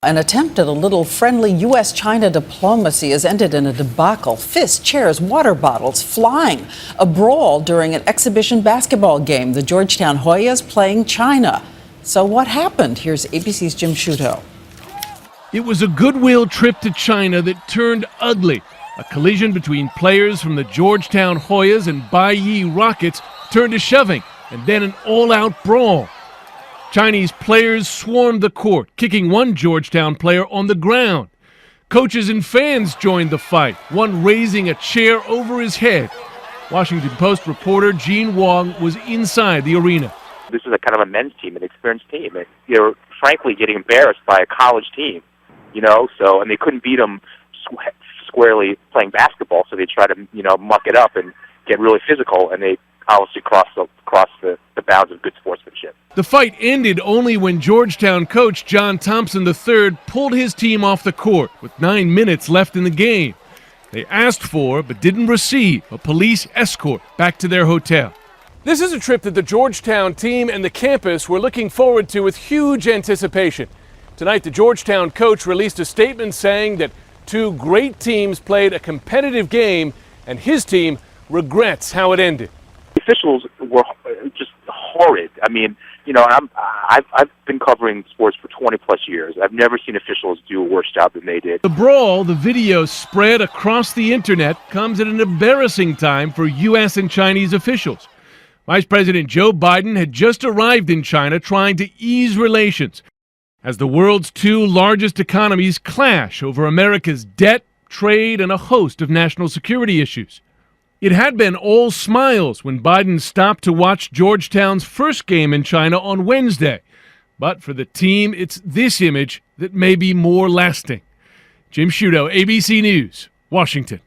An attempt at a little friendly U.S.-China diplomacy has ended in a debacle. Fists, chairs, water bottles flying. A brawl during an exhibition basketball game. The Georgetown Hoyas playing China. So what happened? Here's ABC's Jim Sciutto. It was a goodwill trip to China that turned ugly. A collision between players from the Georgetown Hoyas and Baiyi Rockets turned to shoving, and then an all-out brawl. Chinese players swarmed the court, kicking one Georgetown player on the ground. Coaches and fans joined the fight, one raising a chair over his head. Washington Post reporter Gene Wong was inside the arena. This is a kind of a men's team, an experienced team. And they're frankly getting embarrassed by a college team, and they couldn't beat them squarely playing basketball, so they try to, muck it up and get really physical, and they obviously cross the bounds of good sportsmanship. The fight ended only when Georgetown coach John Thompson III pulled his team off the court with 9 minutes left in the game. They asked for, but didn't receive, a police escort back to their hotel. This is a trip that the Georgetown team and the campus were looking forward to with huge anticipation. Tonight, the Georgetown coach released a statement saying that two great teams played a competitive game and his team regrets how it ended. The officials were just horrid. I mean, I've been covering sports for 20 plus years. I've never seen officials do a worse job than they did. The brawl, the video spread across the internet, comes at an embarrassing time for U.S. and Chinese officials. Vice President Joe Biden had just arrived in China trying to ease relations as the world's two largest economies clash over America's debt, trade, and a host of national security issues. It had been all smiles when Biden stopped to watch Georgetown's first game in China on Wednesday. But for the team, it's this image that may be more lasting. Jim Sciutto, ABC News, Washington.